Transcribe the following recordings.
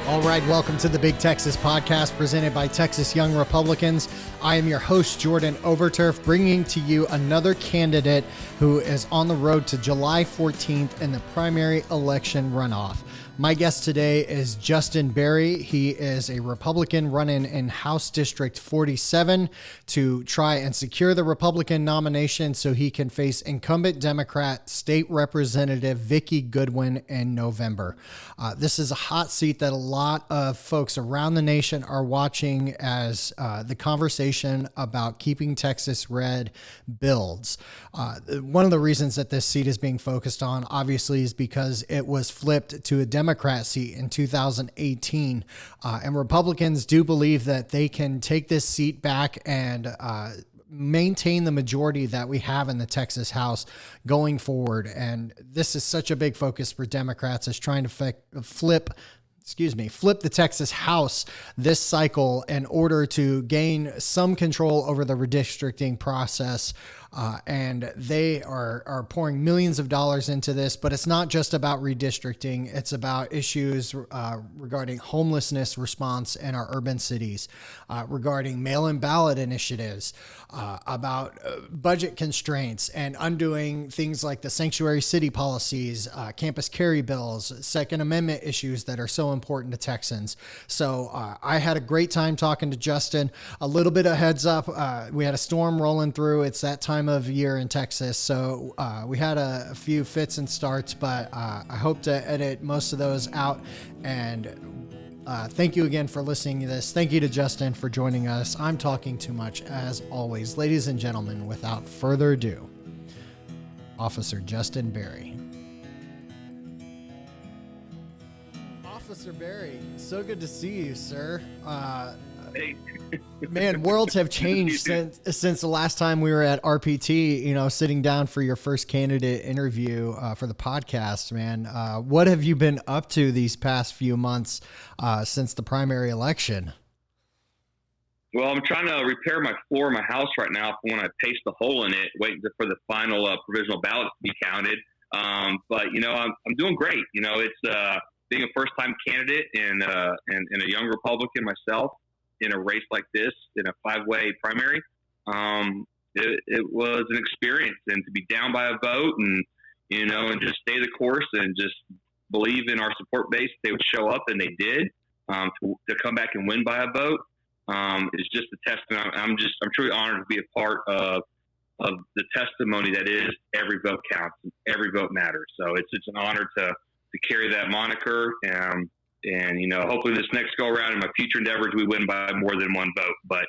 All right, welcome to the Big Texas Podcast presented by Texas Young Republicans. I am your host, Jordan Overturf, bringing to you another candidate who is on the road to July 14th in the primary election runoff. My guest today is Justin Berry. He is a Republican running in House District 47 to try and secure the Republican nomination so he can face incumbent Democrat State Representative Vicki Goodwin in November. This is a hot seat that a lot of folks around the nation are watching as the conversation about keeping Texas red builds. One of the reasons that this seat is being focused on, obviously, is because it was flipped to a Democrat seat in 2018. And Republicans do believe that they can take this seat back and maintain the majority that we have in the Texas House going forward. And this is such a big focus for Democrats, is trying to flip the Texas House this cycle in order to gain some control over the redistricting process. And they are pouring millions of dollars into this, but it's not just about redistricting. It's about issues regarding homelessness response in our urban cities, regarding mail-in ballot initiatives, about budget constraints and undoing things like the sanctuary city policies, campus carry bills, Second Amendment issues that are so important to Texans. So I had a great time talking to Justin. A little bit of heads up, we had a storm rolling through. It's that time of year in Texas, so we had a few fits and starts, but I hope to edit most of those out. And thank you again for listening to this. Thank you to Justin for joining us. I'm talking too much as always. Ladies and gentlemen, without further ado, Officer Justin Berry. Officer Berry, so good to see you, sir. Hey. Man, worlds have changed since the last time we were at RPT, sitting down for your first candidate interview for the podcast, man. What have you been up to these past few months since the primary election? Well, I'm trying to repair my floor in my house right now for when I paste a hole in it, waiting for the final provisional ballot to be counted. But I'm doing great. It's being a first-time candidate and a young Republican myself in a race like this, in a five-way primary. It was an experience, and to be down by a vote and just stay the course and just believe in our support base, they would show up, and they did, to come back and win by a vote, is just a testament. I'm truly honored to be a part of the testimony that is every vote counts and every vote matters. So it's an honor to carry that moniker. And hopefully this next go around in my future endeavors, we win by more than one vote. But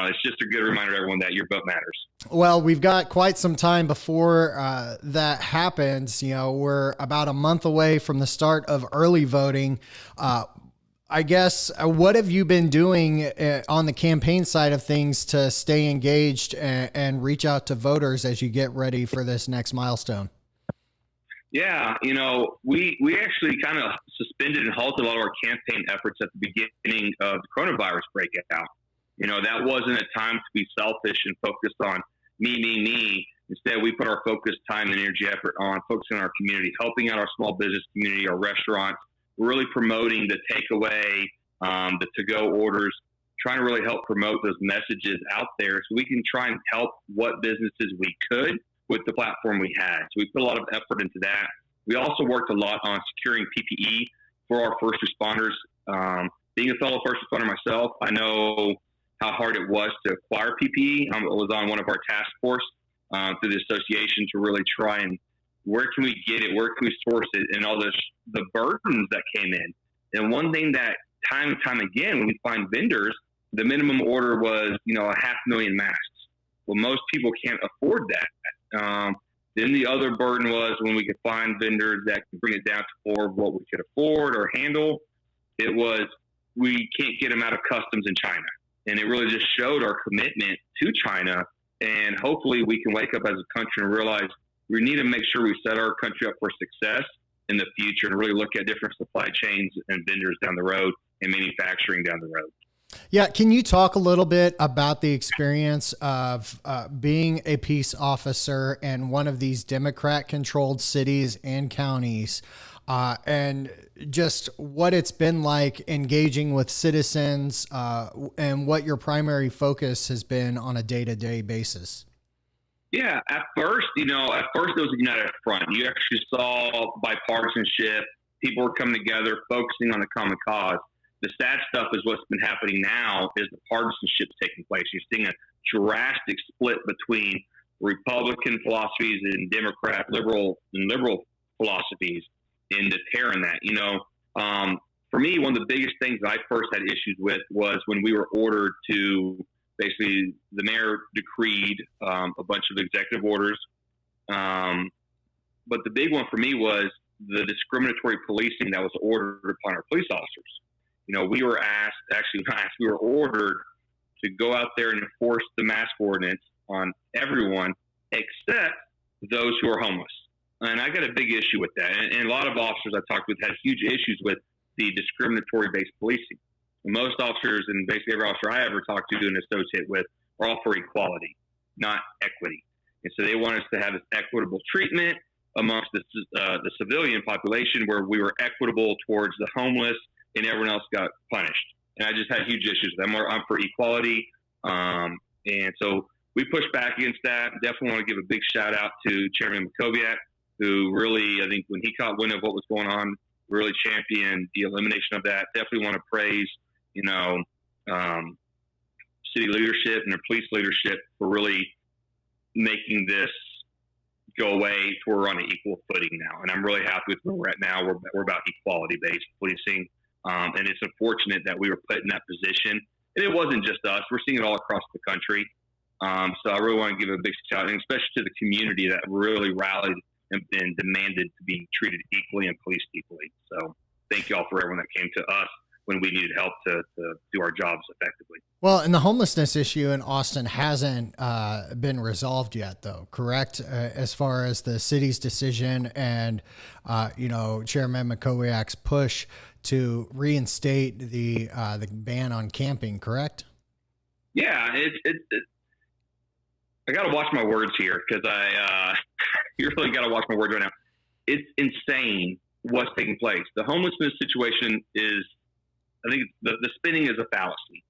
it's just a good reminder to everyone that your vote matters. Well, we've got quite some time before that happens. We're about a month away from the start of early voting. I guess, what have you been doing on the campaign side of things to stay engaged and reach out to voters as you get ready for this next milestone? Yeah, we actually kind of suspended and halted a lot of our campaign efforts at the beginning of the coronavirus breakout. That wasn't a time to be selfish and focused on me. Instead, we put our focus, time, and energy effort on focusing on our community, helping out our small business community, our restaurants, really promoting the takeaway, the to-go orders, trying to really help promote those messages out there so we can try and help what businesses we could with the platform we had. So we put a lot of effort into that. We also worked a lot on securing PPE for our first responders. Being a fellow first responder myself, I know how hard it was to acquire PPE. I was on one of our task force through the association to really try and where can we get it, where can we source it, and all the burdens that came in. And one thing that time and time again, when we find vendors, the minimum order was, 500,000 masks. Well, most people can't afford that. Then the other burden was when we could find vendors that could bring it down to more of what we could afford or handle. It was, we can't get them out of customs in China. And it really just showed our commitment to China. And hopefully we can wake up as a country and realize we need to make sure we set our country up for success in the future and really look at different supply chains and vendors down the road and manufacturing down the road. Yeah. Can you talk a little bit about the experience of being a peace officer in one of these Democrat controlled cities and counties and just what it's been like engaging with citizens, and what your primary focus has been on a day-to-day basis. Yeah, at first it was a united front. You actually saw bipartisanship. People were coming together, focusing on the common cause. The sad stuff is what's been happening now is the partisanship's taking place. You're seeing a drastic split between Republican philosophies and Democrat, liberal philosophies in deterring that. For me, one of the biggest things that I first had issues with was when we were ordered to basically the mayor decreed a bunch of executive orders. But the big one for me was the discriminatory policing that was ordered upon our police officers. We were we were ordered to go out there and enforce the mask ordinance on everyone except those who are homeless. And I got a big issue with that. And a lot of officers I talked with had huge issues with the discriminatory-based policing. Most officers, and basically every officer I ever talked to and associate with, are all for equality, not equity. And so they want us to have this equitable treatment amongst the civilian population where we were equitable towards the homeless and everyone else got punished. And I just had huge issues with that. I'm for equality. And so we pushed back against that. Definitely want to give a big shout out to Chairman Makoviak, who really, I think when he caught wind of what was going on, really championed the elimination of that. Definitely want to praise, city leadership and the police leadership for really making this go away to where we're on an equal footing now. And I'm really happy with where we're at now. We're about equality-based policing. And it's unfortunate that we were put in that position. And it wasn't just us. We're seeing it all across the country. So I really want to give a big shout out, and especially to the community that really rallied and demanded to be treated equally and policed equally. So thank you all for everyone that came to us when we needed help to do our jobs effectively. Well, and the homelessness issue in Austin hasn't been resolved yet, though, correct? As far as the city's decision and, Chairman Makowiak's push to reinstate the ban on camping, correct? Yeah, I got to watch my words here because you really got to watch my words right now. It's insane what's taking place. The homelessness situation is, I think the spinning is a fallacy.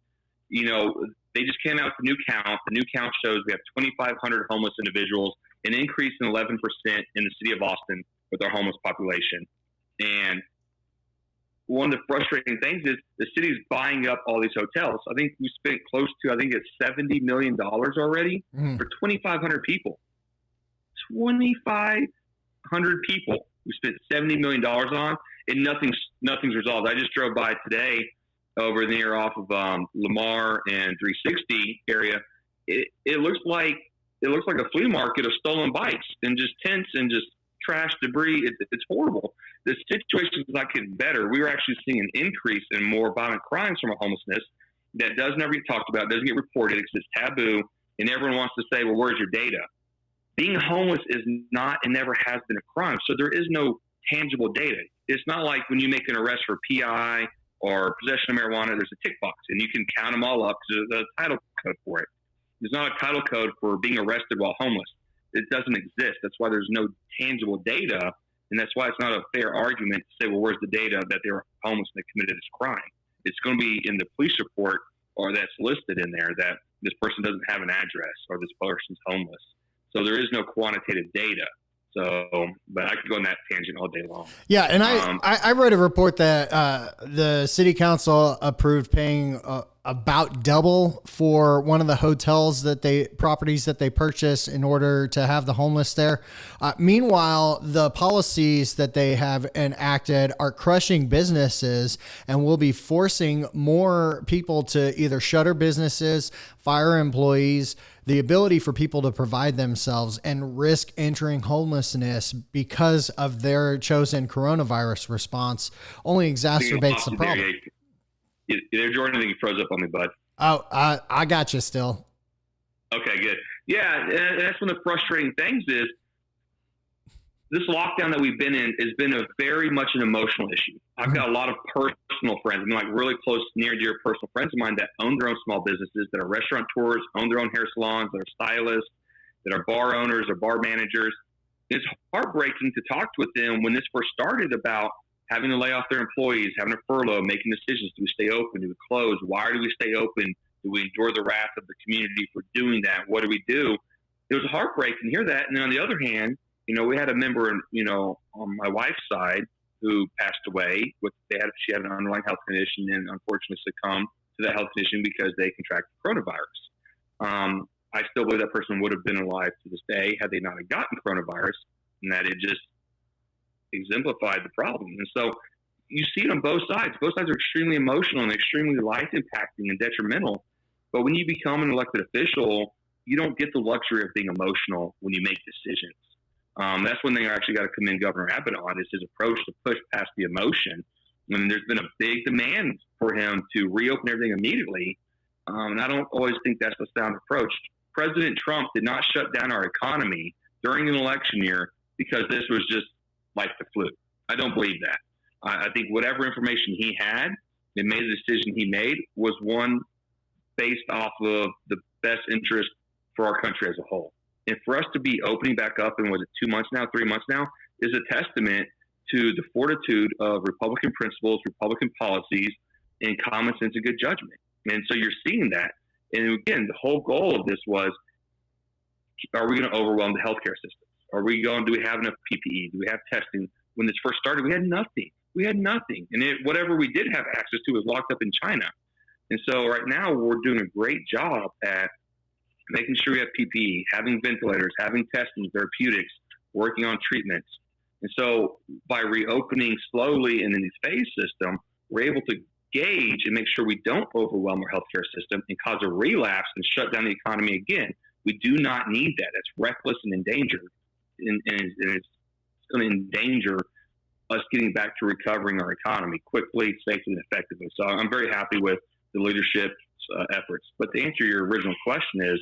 They just came out with a new count. The new count shows we have 2,500 homeless individuals, an increase in 11% in the city of Austin with our homeless population. And one of the frustrating things is the city's buying up all these hotels. I think we spent close to, it's $70 million already for 2,500 people. 2,500 people we spent $70 million on, and nothing's resolved. I just drove by today over near off of Lamar and 360 area. It looks like a flea market of stolen bikes and just tents and just trash, debris. It's horrible. The situation is not getting better. We were actually seeing an increase in more violent crimes from homelessness that doesn't ever get talked about, doesn't get reported because it's taboo, and everyone wants to say, well, where's your data? Being homeless is not and never has been a crime, so there is no tangible data. It's not like when you make an arrest for PI or possession of marijuana, there's a tick box, and you can count them all up because there's a title code for it. There's not a title code for being arrested while homeless. It doesn't exist. That's why there's no tangible data, and that's why it's not a fair argument to say, well, where's the data that they were homeless and they committed this crime? It's going to be in the police report or that's listed in there that this person doesn't have an address or this person's homeless. So there is no quantitative data. So, but I could go on that tangent all day long. Yeah, and I read a report that the city council approved paying about double for one of the properties that they purchased in order to have the homeless there. Meanwhile, the policies that they have enacted are crushing businesses and will be forcing more people to either shutter businesses, fire employees, the ability for people to provide themselves and risk entering homelessness because of their chosen coronavirus response only exacerbates the problem. There, Jordan, I think you froze up on me, bud. Oh, I got you still. Okay, good. Yeah, that's one of the frustrating things is this lockdown that we've been in has been a very much an emotional issue. I've got a lot of personal friends, like really close, near and dear personal friends of mine that own their own small businesses, that are restaurateurs, own their own hair salons, that are stylists, that are bar owners or bar managers. It's heartbreaking to talk with them when this first started about having to lay off their employees, having a furlough, making decisions. Do we stay open? Do we close? Why do we stay open? Do we endure the wrath of the community for doing that? What do we do? It was heartbreaking to hear that. And then on the other hand, we had a member, on my wife's side who passed away. She had an underlying health condition and unfortunately succumbed to that health condition because they contracted coronavirus. I still believe that person would have been alive to this day had they not have gotten coronavirus, and that it just exemplified the problem. And so you see it on both sides. Both sides are extremely emotional and extremely life impacting and detrimental. But when you become an elected official, you don't get the luxury of being emotional when you make decisions. That's one thing I actually got to commend Governor Abbott on, is his approach to push past the emotion. When there's been a big demand for him to reopen everything immediately, and I don't always think that's the sound approach. President Trump did not shut down our economy during an election year because this was just like the flu. I don't believe that. I think whatever information he had and made the decision he made was one based off of the best interest for our country as a whole. And for us to be opening back up in, 3 months now, is a testament to the fortitude of Republican principles, Republican policies, and common sense and good judgment. And so you're seeing that. And again, the whole goal of this was, are we going to overwhelm the healthcare system? Do we have enough PPE? Do we have testing? When this first started, we had nothing. And whatever we did have access to was locked up in China. And so right now we're doing a great job at making sure we have PPE, having ventilators, having testing, therapeutics, working on treatments. And so by reopening slowly in the phase system, we're able to gauge and make sure we don't overwhelm our healthcare system and cause a relapse and shut down the economy again. We do not need that. It's reckless and endangered, and it's going to endanger us getting back to recovering our economy quickly, safely, and effectively. So I'm very happy with the leadership's efforts. But to answer your original question is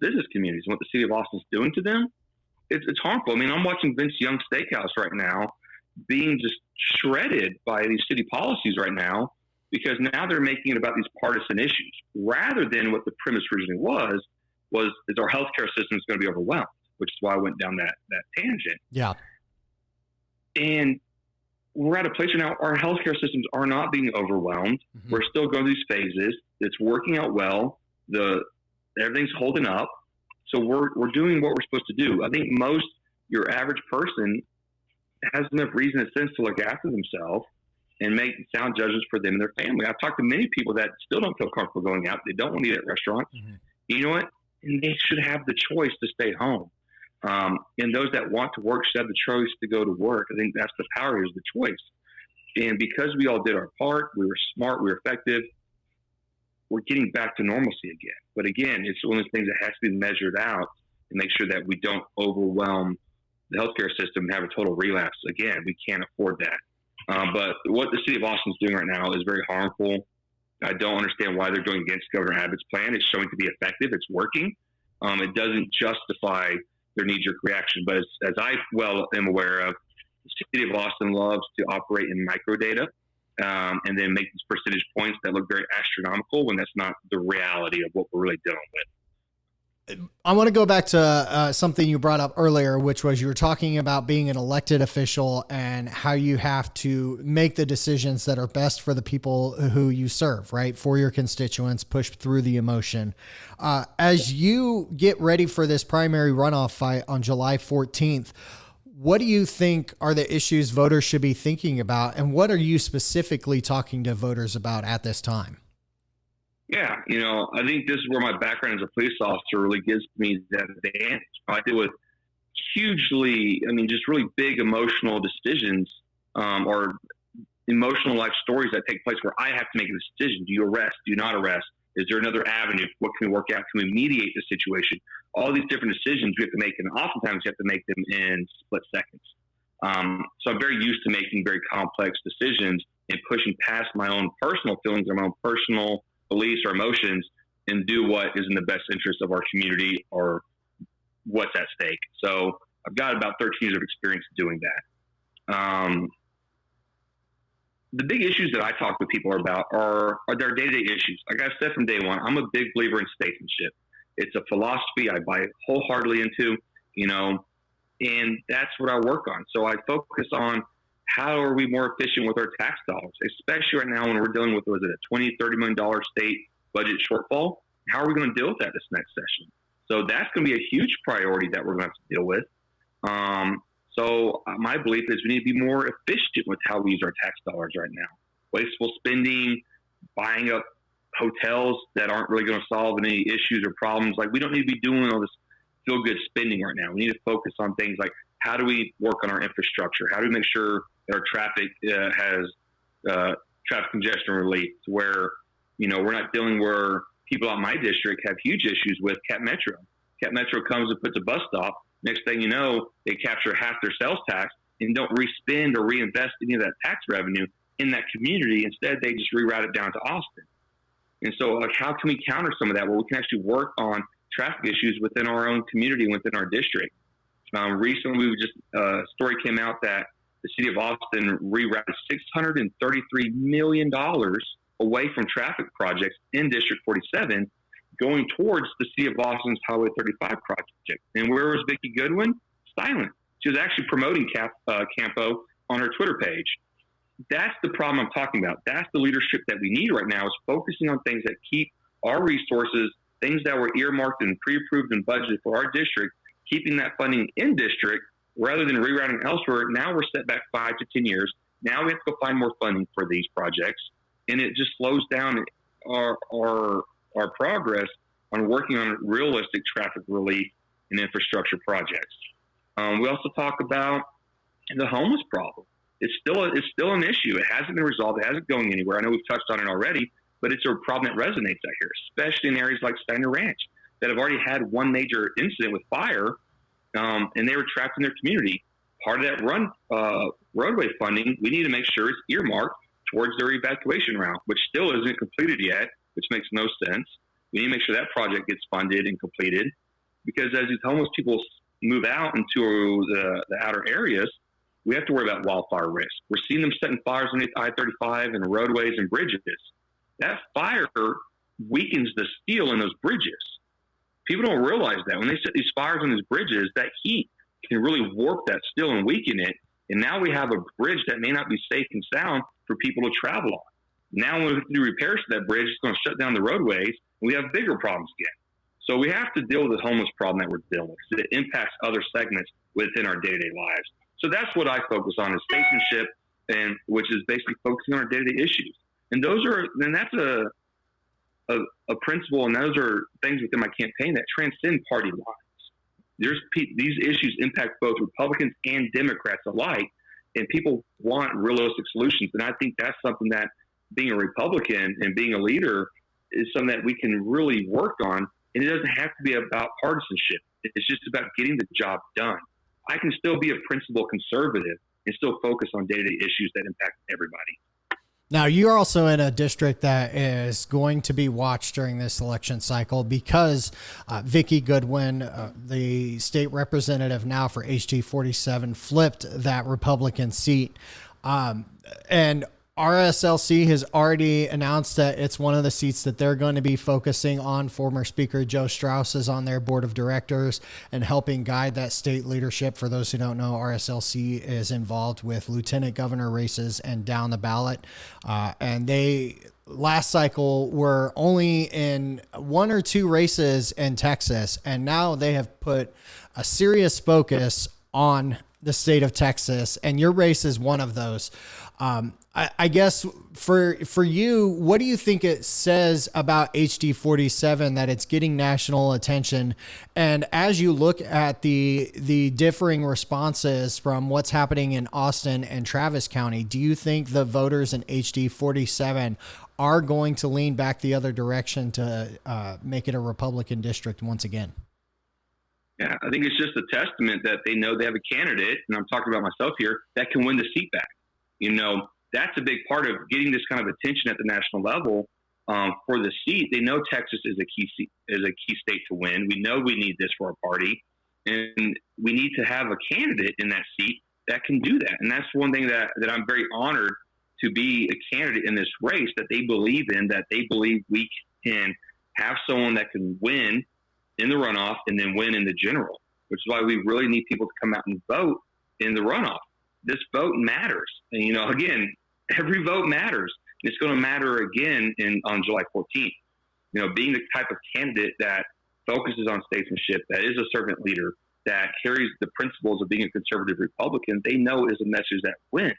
business communities, what the city of Austin is doing to them, it's harmful. I mean, I'm watching Vince Young's Steakhouse right now being just shredded by these city policies right now, because now they're making it about these partisan issues rather than what the premise originally is our healthcare system is going to be overwhelmed, which is why I went down that tangent. Yeah. And we're at a place where now our healthcare systems are not being overwhelmed. Mm-hmm. We're still going through these phases. It's working out well. Everything's holding up. So we're doing what we're supposed to do. I think your average person has enough reason and sense to look after themselves and make sound judgments for them and their family. I've talked to many people that still don't feel comfortable going out. They don't want to eat at restaurants. Mm-hmm. You know what? And they should have the choice to stay home. And those that want to work should have the choice to go to work. I think that's the power, is the choice. And because we all did our part, we were smart, we were effective, we're getting back to normalcy again. But again, it's one of those things that has to be measured out and make sure that we don't overwhelm the healthcare system and have a total relapse. Again, we can't afford that. But what the city of Austin is doing right now is very harmful. I don't understand why they're going against Governor Abbott's plan. It's showing to be effective. It's working. It doesn't justify their knee-jerk reaction. But as I well am aware of, the city of Austin loves to operate in microdata and then make these percentage points that look very astronomical when that's not the reality of what we're really dealing with. I want to go back to something you brought up earlier, which was you were talking about being an elected official and how you have to make the decisions that are best for the people who you serve, right? For your constituents, push through the emotion. As you get ready for this primary runoff fight on July 14th, what do you think are the issues voters should be thinking about? And what are you specifically talking to voters about at this time? Yeah, I think this is where my background as a police officer really gives me that advantage. I deal with just really big emotional decisions or emotional life stories that take place where I have to make a decision. Do you arrest? Do you not arrest? Is there another avenue? What can we work out? Can we mediate the situation? All these different decisions we have to make, and oftentimes you have to make them in split seconds. So I'm very used to making very complex decisions and pushing past my own personal feelings or my own personal beliefs or emotions and do what is in the best interest of our community or what's at stake. So I've got about 13 years of experience doing that. The big issues that I talk with people about are their day-to-day issues. Like I've said from day one, I'm a big believer in statesmanship. It's a philosophy I buy wholeheartedly into. And that's what I work on. So I focus on how are we more efficient with our tax dollars, especially right now when we're dealing with, was it a $20-30 million state budget shortfall? How are we going to deal with that this next session? So that's going to be a huge priority that we're going to have to deal with. So my belief is we need to be more efficient with how we use our tax dollars right now. Wasteful spending, buying up hotels that aren't really going to solve any issues or problems. Like, we don't need to be doing all this feel-good spending right now. We need to focus on things like, how do we work on our infrastructure? How do we make sure that our traffic has traffic congestion relief, to where, we're not dealing where people out in my district have huge issues with Cap Metro. Cap Metro comes and puts a bus stop. Next thing you know, they capture half their sales tax and don't re-spend or reinvest any of that tax revenue in that community. Instead, they just reroute it down to Austin. And so, like, how can we counter some of that? Well, we can actually work on traffic issues within our own community, within our district. Recently, a story came out that the city of Austin rerouted $633 million away from traffic projects in District 47, going towards the city of Austin's Highway 35 project. And where was Vicki Goodwin? Silent. She was actually promoting Campo on her Twitter page. That's the problem I'm talking about. That's the leadership that we need right now, is focusing on things that keep our resources, things that were earmarked and pre-approved and budgeted for our district, keeping that funding in district rather than rerouting elsewhere. Now we're set back 5 to 10 years. Now we have to go find more funding for these projects. And it just slows down our progress on working on realistic traffic relief and infrastructure projects. We also talk about the homeless problem. It's still an issue. It hasn't been resolved. It hasn't going anywhere. I know we've touched on it already, but it's a problem that resonates out here, especially in areas like Steiner Ranch that have already had one major incident with fire, and they were trapped in their community. Part of that roadway funding, we need to make sure it's earmarked towards their evacuation route, which still isn't completed yet, which makes no sense. We need to make sure that project gets funded and completed, because as these homeless people move out into the outer areas, we have to worry about wildfire risk. We're seeing them setting fires underneath I-35 and roadways and bridges. That fire weakens the steel in those bridges. People don't realize that. When they set these fires on these bridges, that heat can really warp that steel and weaken it. And now we have a bridge that may not be safe and sound for people to travel on. Now when we have to do repairs to that bridge, it's going to shut down the roadways, and we have bigger problems again. So we have to deal with the homeless problem that we're dealing with, because it impacts other segments within our day-to-day lives. So that's what I focus on, is statesmanship, and which is basically focusing on our day-to-day issues. And that's a principle, and those are things within my campaign that transcend party lines. These issues impact both Republicans and Democrats alike, and people want realistic solutions. And I think that's something that, being a Republican and being a leader, is something that we can really work on. And it doesn't have to be about partisanship. It's just about getting the job done. I can still be a principled conservative and still focus on day-to-day issues that impact everybody. Now, you're also in a district that is going to be watched during this election cycle, because Vicki Goodwin, the state representative now for HD 47, flipped that Republican seat. And RSLC has already announced that it's one of the seats that they're going to be focusing on. Former Speaker Joe Strauss is on their board of directors and helping guide that state leadership. For those who don't know, RSLC is involved with lieutenant governor races and down the ballot. And they last cycle were only in 1 or 2 races in Texas. And now they have put a serious focus on the state of Texas. And your race is one of those. I guess for you, what do you think it says about HD 47 that it's getting national attention? And as you look at the differing responses from what's happening in Austin and Travis County, do you think the voters in HD 47 are going to lean back the other direction to make it a Republican district once again? Yeah, I think it's just a testament that they know they have a candidate, and I'm talking about myself here, that can win the seat back. That's a big part of getting this kind of attention at the national level for the seat. They know Texas is a key state to win. We know we need this for our party, and we need to have a candidate in that seat that can do that. And that's one thing that I'm very honored to be a candidate in this race, that they believe in, that they believe we can have someone that can win in the runoff and then win in the general. which is why we really need people to come out and vote in the runoff. This vote matters. And, again, every vote matters. It's going to matter again on July 14th. Being the type of candidate that focuses on statesmanship, that is a servant leader, that carries the principles of being a conservative Republican, they know it is a message that wins,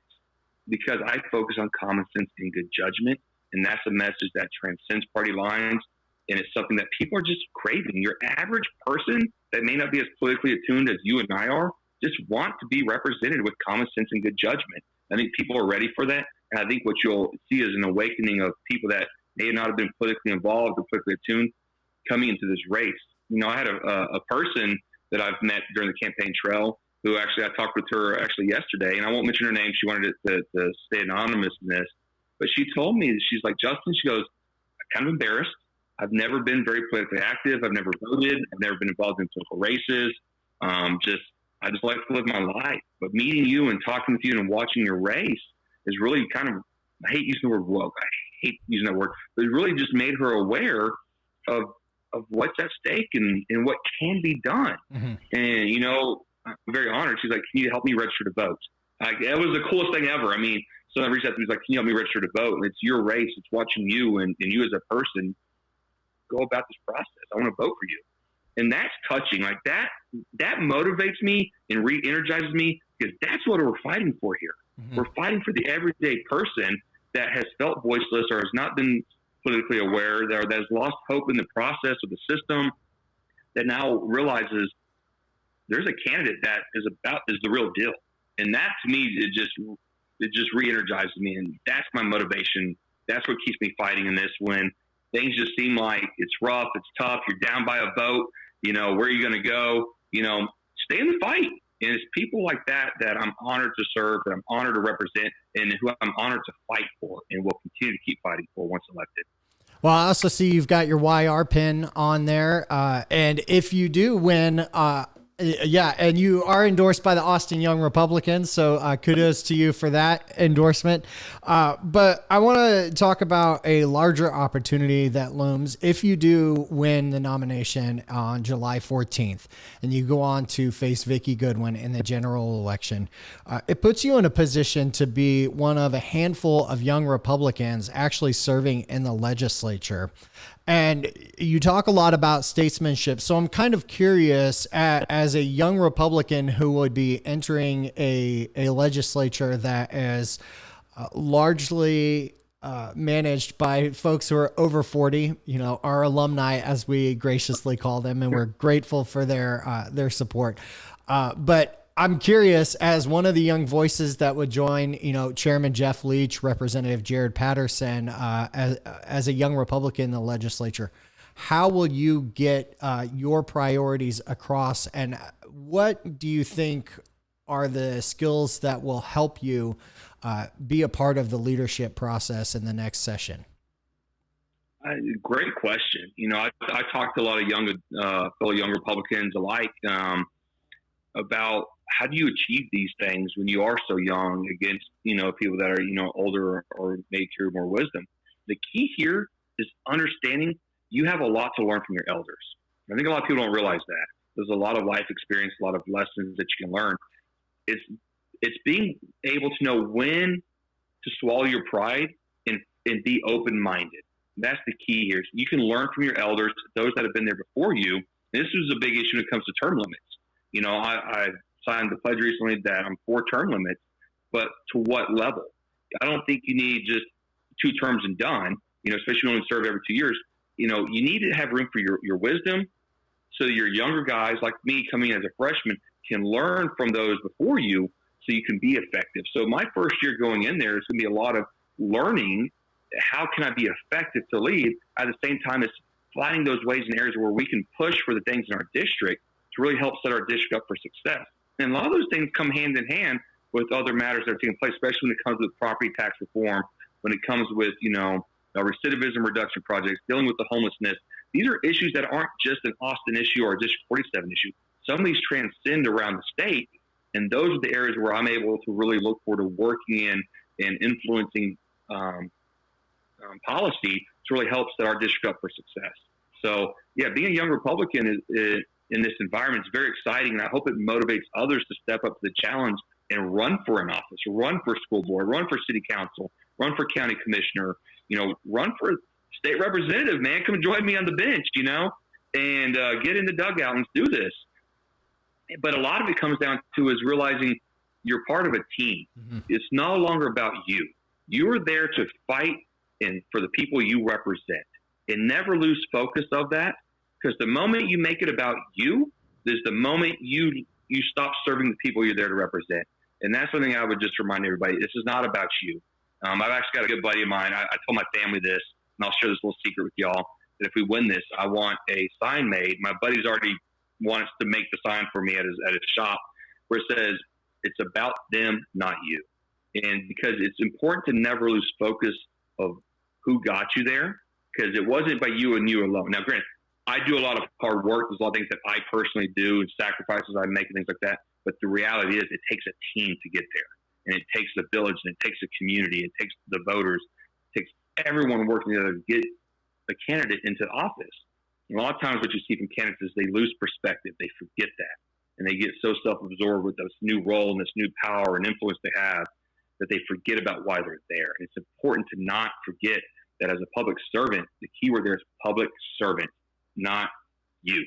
because I focus on common sense and good judgment. And that's a message that transcends party lines. And it's something that people are just craving. Your average person that may not be as politically attuned as you and I are just want to be represented with common sense and good judgment. I think people are ready for that. And I think what you'll see is an awakening of people that may not have been politically involved or politically attuned coming into this race. I had a person that I've met during the campaign trail who actually, I talked with her actually yesterday, and I won't mention her name. She wanted to stay anonymous in this. But she told me, she's like, Justin, she goes, I'm kind of embarrassed. I've never been very politically active. I've never voted. I've never been involved in political races. I just like to live my life. But meeting you and talking with you and watching your race is really kind of, I hate using the word woke. I hate using that word. But it really just made her aware of what's at stake and what can be done. Mm-hmm. And, I'm very honored. She's like, can you help me register to vote? It was the coolest thing ever. I mean, someone reached out to me, like, can you help me register to vote? And it's your race. It's watching you and you as a person go about this process. I want to vote for you. And that's touching. Like that motivates me and re-energizes me, because that's what we're fighting for here. Mm-hmm. We're fighting for the everyday person that has felt voiceless or has not been politically aware, that has lost hope in the process of the system, that now realizes there's a candidate that is the real deal. And that, to me, it just re-energizes me. And that's my motivation. That's what keeps me fighting in this, when things just seem like it's rough, it's tough, you're down by a vote, where are you going to go? Stay in the fight. And it's people like that I'm honored to serve, that I'm honored to represent, and who I'm honored to fight for, and will continue to keep fighting for once elected. Well, I also see you've got your YR pin on there. And if you do win, and you are endorsed by the Austin Young Republicans, so kudos to you for that endorsement. But I want to talk about a larger opportunity that looms if you do win the nomination on July 14th and you go on to face Vicki Goodwin in the general election. It puts you in a position to be one of a handful of young Republicans actually serving in the legislature. And you talk a lot about statesmanship. So I'm kind of curious, as a young Republican who would be entering a legislature that is largely managed by folks who are over 40, our alumni, as we graciously call them, and we're grateful for their support. But I'm curious, as one of the young voices that would join, Chairman Jeff Leach, Representative Jared Patterson, as a young Republican in the legislature, how will you get your priorities across, and what do you think are the skills that will help you be a part of the leadership process in the next session? Great question. I talked to a lot of fellow young Republicans alike about how do you achieve these things when you are so young against, people that are, older or may carry more wisdom. The key here is understanding you have a lot to learn from your elders. I think a lot of people don't realize that. There's a lot of life experience, a lot of lessons that you can learn. It's being able to know when to swallow your pride and be open-minded. That's the key here. You can learn from your elders, those that have been there before you. And this was a big issue when it comes to term limits. I signed the pledge recently that I'm for term limits, but to what level? I don't think you need just 2 terms and done, especially when you serve every 2 years. You need to have room for your wisdom, so that your younger guys like me coming in as a freshman can learn from those before you, so you can be effective. So my first year going in there is going to be a lot of learning. How can I be effective to lead, at the same time as finding those ways and areas where we can push for the things in our district to really help set our district up for success. And a lot of those things come hand in hand with other matters that are taking place, especially when it comes with property tax reform, when it comes with, recidivism reduction projects, dealing with the homelessness. These are issues that aren't just an Austin issue or a District 47 issue. Some of these transcend around the state, and those are the areas where I'm able to really look forward to working in and influencing policy to really help set our district up for success. So, being a young Republican is in this environment. It's very exciting, and I hope it motivates others to step up to the challenge and run for an office, run for school board, run for city council, run for county commissioner, run for state representative, man. Come join me on the bench, and get in the dugout and do this. But a lot of it comes down to is realizing you're part of a team. Mm-hmm. It's no longer about you. You are there to fight and for the people you represent, and never lose focus of that, because the moment you make it about you is the moment you stop serving the people you're there to represent. And that's something I would just remind everybody. This is not about you. I've actually got a good buddy of mine. I told my family this, and I'll share this little secret with y'all, that if we win this, I want a sign made. My buddy's already wants to make the sign for me at his shop, where it says, "It's about them, not you." And because it's important to never lose focus of who got you there, because it wasn't by you and you alone. Now, granted, I do a lot of hard work. There's a lot of things that I personally do and sacrifices I make and things like that. But the reality is it takes a team to get there. And it takes the village, and it takes a community. It takes the voters. It takes everyone working together to get a candidate into office. And a lot of times what you see from candidates is they lose perspective. They forget that. And they get so self-absorbed with this new role and this new power and influence they have that they forget about why they're there. And it's important to not forget that as a public servant, the key word there is public servant, not you.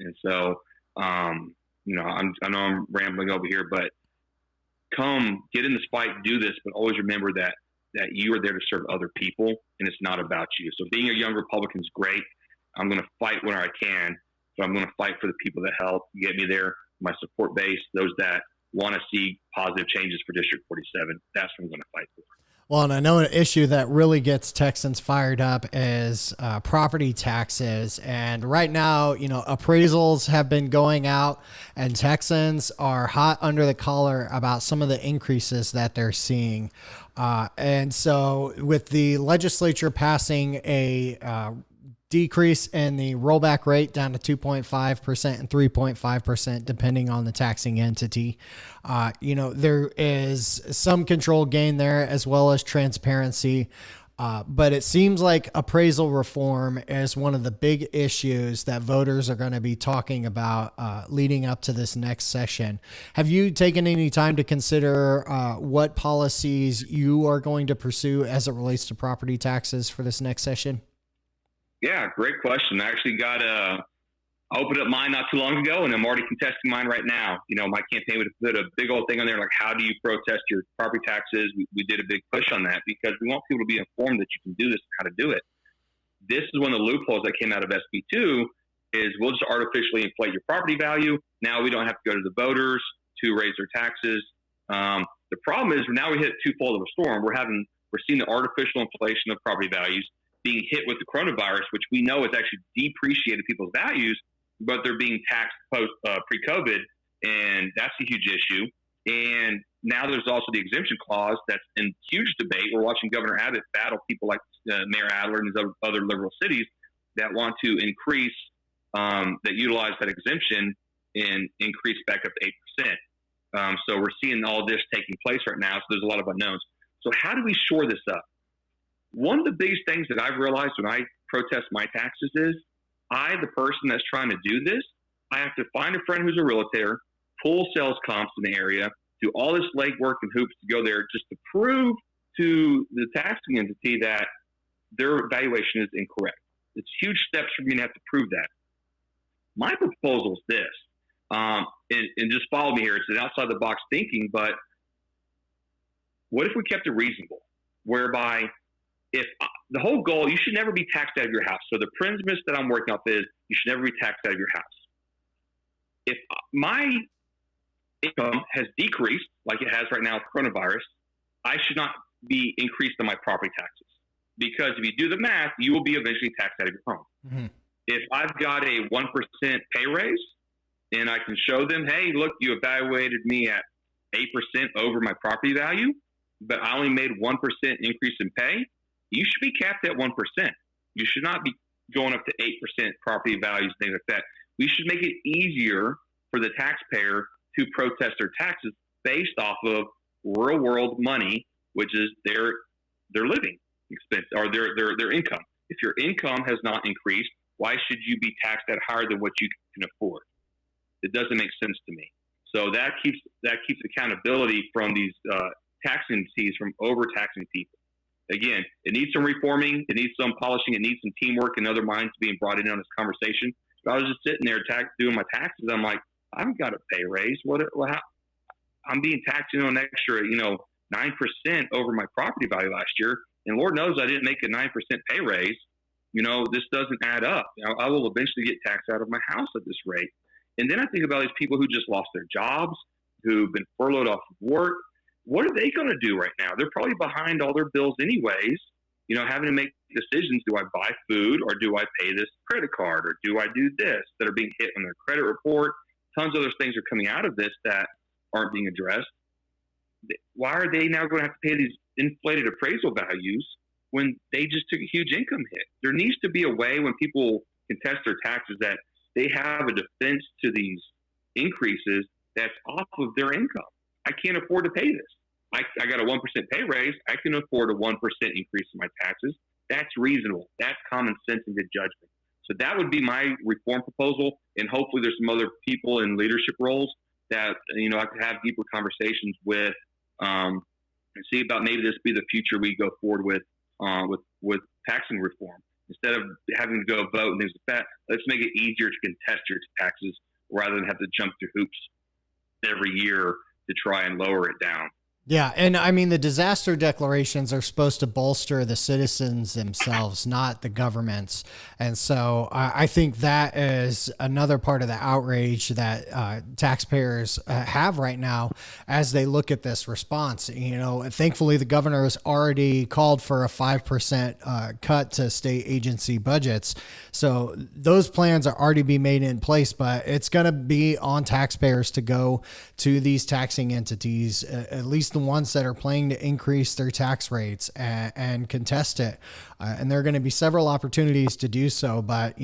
And so, I know I'm rambling over here, but come get in this fight, do this, but always remember that you are there to serve other people, and it's not about you. So being a young Republican is great. I'm going to fight where I can. So I'm going to fight for the people that help get me there, my support base, those that want to see positive changes for District 47. That's what I'm going to fight for. Well, and I know an issue that really gets Texans fired up is property taxes. And right now, appraisals have been going out, and Texans are hot under the collar about some of the increases that they're seeing. And so with the legislature passing a decrease in the rollback rate down to 2.5% and 3.5%, depending on the taxing entity. There is some control gain there as well as transparency. But it seems like appraisal reform is one of the big issues that voters are going to be talking about leading up to this next session. Have you taken any time to consider what policies you are going to pursue as it relates to property taxes for this next session? Yeah, great question. I actually I opened up mine not too long ago, and I'm already contesting mine right now. My campaign would put a big old thing on there, like, how do you protest your property taxes? We did a big push on that because we want people to be informed that you can do this and how to do it. This is one of the loopholes that came out of SB2 is we'll just artificially inflate your property value. Now we don't have to go to the voters to raise their taxes. The problem is now we hit twofold of a storm. We're seeing the artificial inflation of property values being hit with the coronavirus, which we know has actually depreciated people's values, but they're being taxed pre-COVID, and that's a huge issue. And now there's also the exemption clause that's in huge debate. We're watching Governor Abbott battle people like Mayor Adler and his other liberal cities that want to increase, that utilize that exemption and increase back up to 8%. So we're seeing all this taking place right now, so there's a lot of unknowns. So how do we shore this up? One of the biggest things that I've realized when I protest my taxes is the person that's trying to do this, I have to find a friend who's a realtor, pull sales comps in the area, do all this legwork and hoops to go there just to prove to the taxing entity that their valuation is incorrect. It's huge steps for me to have to prove that. My proposal is this, and just follow me here. It's an outside the box thinking, but what if we kept it reasonable, whereby if the whole goal, you should never be taxed out of your house. So the premise that I'm working off is you should never be taxed out of your house. If my income has decreased, like it has right now with coronavirus, I should not be increased on my property taxes. Because if you do the math, you will be eventually taxed out of your home. Mm-hmm. If I've got a 1% pay raise and I can show them, hey, look, you evaluated me at 8% over my property value, but I only made 1% increase in pay, you should be capped at 1%. You should not be going up to 8% property values, things like that. We should make it easier for the taxpayer to protest their taxes based off of real world money, which is their living expense or their income. If your income has not increased, why should you be taxed at higher than what you can afford? It doesn't make sense to me. So that keeps accountability from these taxing entities from overtaxing people. Again, it needs some reforming, it needs some polishing, it needs some teamwork and other minds being brought in on this conversation. If I was just sitting there doing my taxes, I'm like, I haven't got a pay raise. I'm being taxed, an extra, 9% over my property value last year, and Lord knows I didn't make a 9% pay raise. This doesn't add up. I will eventually get taxed out of my house at this rate. And then I think about these people who just lost their jobs, who've been furloughed off of work. What are they going to do right now? They're probably behind all their bills anyways, having to make decisions. Do I buy food, or do I pay this credit card, or do I do this, that are being hit on their credit report? Tons of other things are coming out of this that aren't being addressed. Why are they now going to have to pay these inflated appraisal values when they just took a huge income hit? There needs to be a way when people contest their taxes that they have a defense to these increases that's off of their income. I can't afford to pay this. I got a 1% pay raise. I can afford a 1% increase in my taxes. That's reasonable. That's common sense and good judgment. So that would be my reform proposal. And hopefully there's some other people in leadership roles that, I could have deeper conversations with, and see about maybe this be the future we go forward with taxing reform. Instead of having to go vote and things like that, let's make it easier to contest your taxes rather than have to jump through hoops every year to try and lower it down. Yeah. And I mean, the disaster declarations are supposed to bolster the citizens themselves, not the governments. And so I think that is another part of the outrage that taxpayers have right now as they look at this response. Thankfully, the governor has already called for a 5% cut to state agency budgets. So those plans are already being made in place, but it's going to be on taxpayers to go to these taxing entities, at least the ones that are planning to increase their tax rates and contest it. And there are going to be several opportunities to do so, but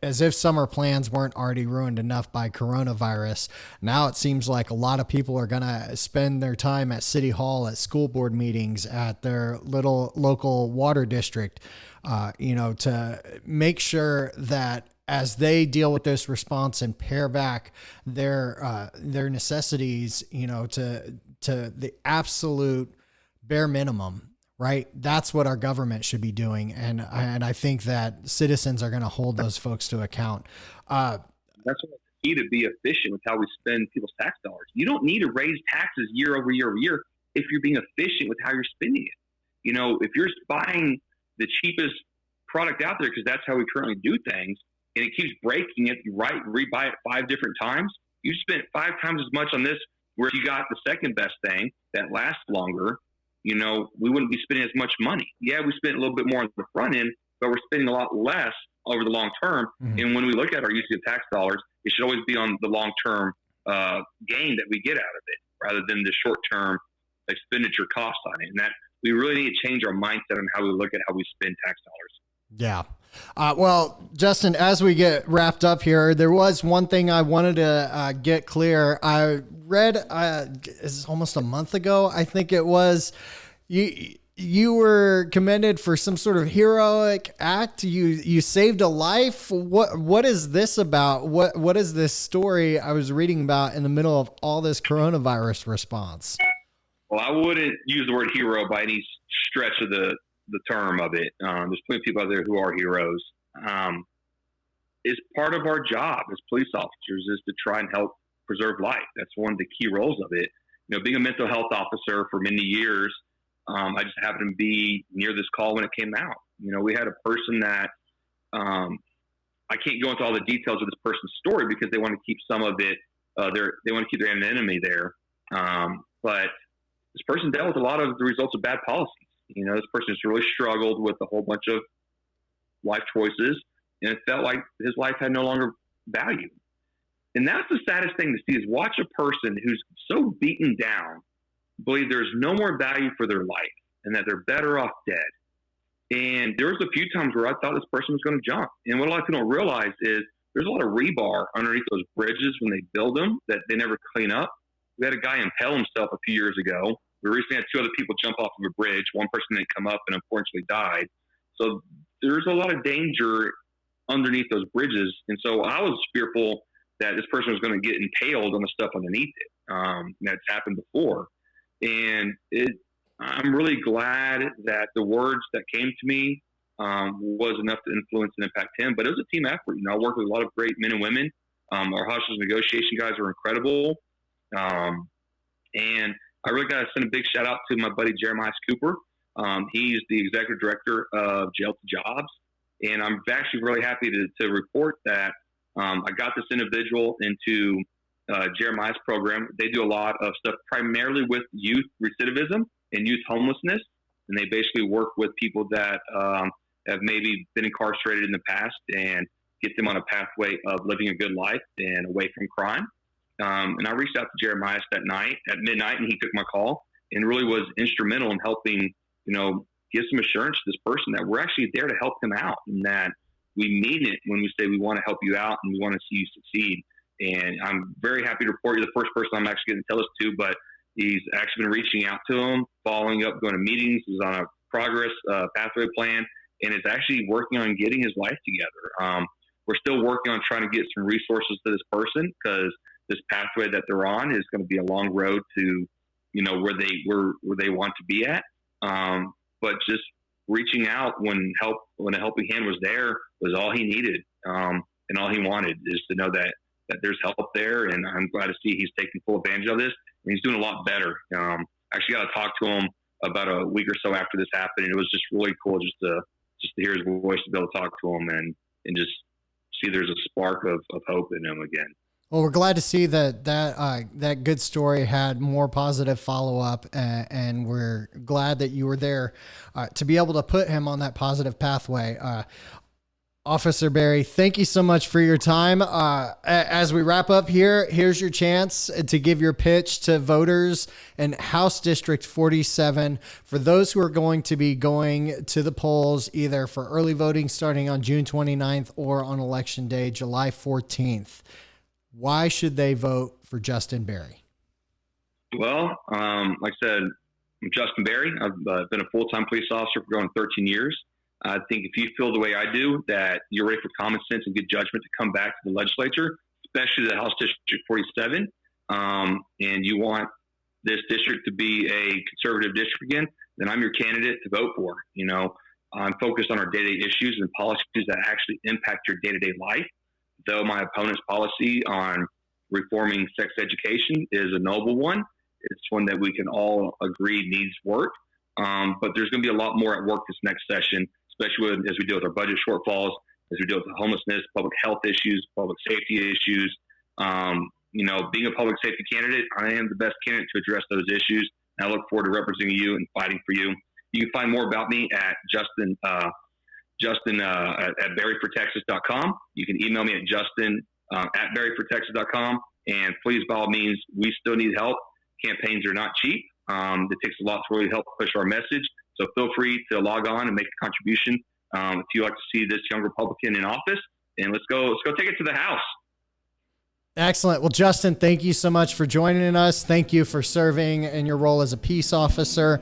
as if summer plans weren't already ruined enough by coronavirus, now it seems like a lot of people are going to spend their time at City Hall, at school board meetings, at their little local water district, to make sure that as they deal with this response and pare back their necessities, to the absolute bare minimum, right? That's what our government should be doing. And I think that citizens are going to hold those folks to account. That's what it's key, to be efficient with how we spend people's tax dollars. You don't need to raise taxes year over year over year if you're being efficient with how you're spending it. If you're buying the cheapest product out there, because that's how we currently do things, and it keeps breaking it, you rebuy it 5 different times, you spent 5 times as much on this, where you got the second best thing that lasts longer, we wouldn't be spending as much money. Yeah, we spent a little bit more on the front end, but we're spending a lot less over the long term. Mm-hmm. And when we look at our use of tax dollars, it should always be on the long-term gain that we get out of it, rather than the short-term expenditure cost on it. And that we really need to change our mindset on how we look at how we spend tax dollars. Yeah. Well, Justin, as we get wrapped up here, there was one thing I wanted to get clear. I read it's almost a month ago, I think it was, you were commended for some sort of heroic act. You saved a life. What is this about? What is this story I was reading about in the middle of all this coronavirus response? Well, I wouldn't use the word hero by any stretch of the term of it. There's plenty of people out there who are heroes. It's part of our job as police officers is to try and help preserve life. That's one of the key roles of it. Being a mental health officer for many years, I just happened to be near this call when it came out. We had a person that, I can't go into all the details of this person's story because they want to keep some of it, they want to keep their anonymity there. But this person dealt with a lot of the results of bad policies. This person has really struggled with a whole bunch of life choices, and it felt like his life had no longer value. And that's the saddest thing to see, is watch a person who's so beaten down believe there's no more value for their life and that they're better off dead. And there was a few times where I thought this person was going to jump. And what a lot of people don't realize is there's a lot of rebar underneath those bridges when they build them that they never clean up. We had a guy impale himself a few years ago. We recently had 2 other people jump off of a bridge. One person didn't come up and unfortunately died. So there's a lot of danger underneath those bridges. And so I was fearful that this person was going to get impaled on the stuff underneath it. That's happened before. And I'm really glad that the words that came to me was enough to influence and impact him. But it was a team effort. I worked with a lot of great men and women. Our hostage negotiation guys are incredible. And I really got to send a big shout out to my buddy Jeremiah Cooper. He's the executive director of Jail to Jobs. And I'm actually really happy to report that I got this individual into Jeremiah's program. They do a lot of stuff primarily with youth recidivism and youth homelessness. And they basically work with people that have maybe been incarcerated in the past and get them on a pathway of living a good life and away from crime. And I reached out to Jeremiah that night at midnight, and he took my call and really was instrumental in helping, give some assurance to this person that we're actually there to help him out and that we mean it when we say we want to help you out and we want to see you succeed. And I'm very happy to report you're the first person I'm actually going to tell this to, but he's actually been reaching out to him, following up, going to meetings. He's on a progress pathway plan, and is actually working on getting his life together. We're still working on trying to get some resources to this person because this pathway that they're on is going to be a long road to, where they want to be at. But just reaching out when a helping hand was there was all he needed. And all he wanted is to know that there's help there. And I'm glad to see he's taking full advantage of this, and he's doing a lot better. Actually got to talk to him about a week or so after this happened. And it was just really cool just to hear his voice, to be able to talk to him and just see there's a spark of hope in him again. Well, we're glad to see that good story had more positive follow-up, and we're glad that you were there to be able to put him on that positive pathway. Officer Barry, thank you so much for your time. As we wrap up here, here's your chance to give your pitch to voters in House District 47 for those who are going to be going to the polls either for early voting starting on June 29th or on Election Day, July 14th. Why should they vote for Justin Barry? Well, like I said, I'm Justin Barry. I've been a full-time police officer for going 13 years. I think if you feel the way I do, that you're ready for common sense and good judgment to come back to the legislature, especially the House District 47, and you want this district to be a conservative district again, then I'm your candidate to vote for. I'm focused on our day-to-day issues and policies that actually impact your day-to-day life. Though my opponent's policy on reforming sex education is a noble one, it's one that we can all agree needs work. But there's going to be a lot more at work this next session, especially as we deal with our budget shortfalls, as we deal with the homelessness, public health issues, public safety issues. Being a public safety candidate, I am the best candidate to address those issues. And I look forward to representing you and fighting for you. You can find more about me at Justin at berryfortexas.com. You can email me at Justin at berryfortexas.com. And please, by all means, we still need help. Campaigns are not cheap. It takes a lot to really help push our message. So feel free to log on and make a contribution if you like to see this young Republican in office. And let's go take it to the House. Excellent. Well, Justin, thank you so much for joining us. Thank you for serving in your role as a peace officer.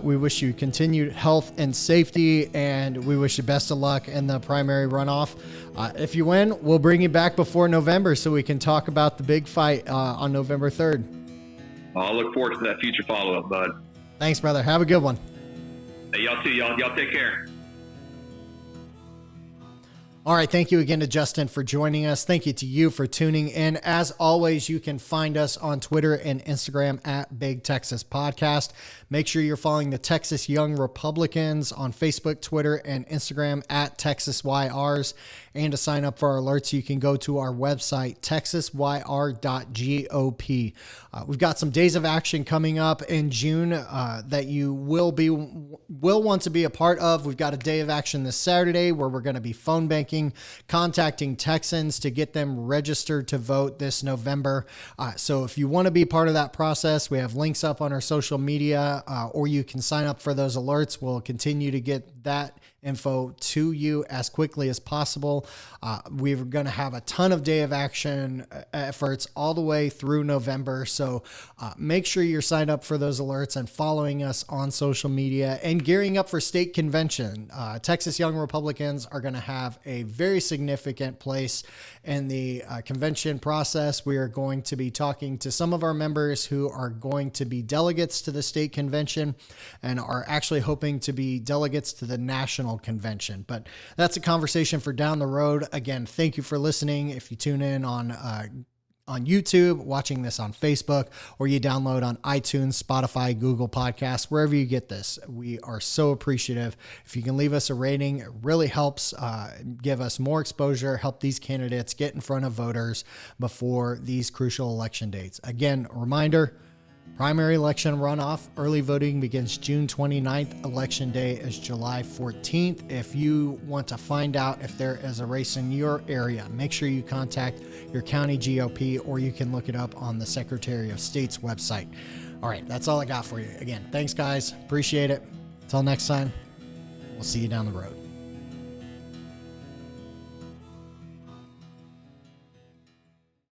We wish you continued health and safety, and we wish you best of luck in the primary runoff. If you win, we'll bring you back before November so we can talk about the big fight on November 3rd. I'll look forward to that future follow-up, bud. Thanks, brother. Have a good one. Hey, y'all too. Y'all take care. All right. Thank you again to Justin for joining us. Thank you to you for tuning in. As always, you can find us on Twitter and Instagram at Big Texas Podcast. Make sure you're following the Texas Young Republicans on Facebook, Twitter, and Instagram at TexasYRs. And to sign up for our alerts, you can go to our website, texasyr.gop. We've got some days of action coming up in June that you will want to be a part of. We've got a day of action this Saturday where we're going to be phone banking, contacting Texans to get them registered to vote this November. So if you want to be part of that process, we have links up on our social media, or you can sign up for those alerts. We'll continue to get that info to you as quickly as possible. We're going to have a ton of day of action efforts all the way through November. So make sure you're signed up for those alerts and following us on social media and gearing up for state convention. Texas Young Republicans are going to have a very significant place in the convention process. We are going to be talking to some of our members who are going to be delegates to the state convention and are actually hoping to be delegates to the national convention. But that's a conversation for down the road. Again, thank you for listening. If you tune in on YouTube, watching this on Facebook, or you download on iTunes, Spotify, Google Podcasts, wherever you get this, we are so appreciative. If you can leave us a rating, it really helps give us more exposure, help these candidates get in front of voters before these crucial election dates. Again, a reminder, primary election runoff, early voting begins June 29th. Election day is July 14th. If you want to find out if there is a race in your area, make sure you contact your county GOP, or you can look it up on the Secretary of State's website. All right, that's all I got for you. Again, thanks guys. Appreciate it. Until next time, we'll see you down the road.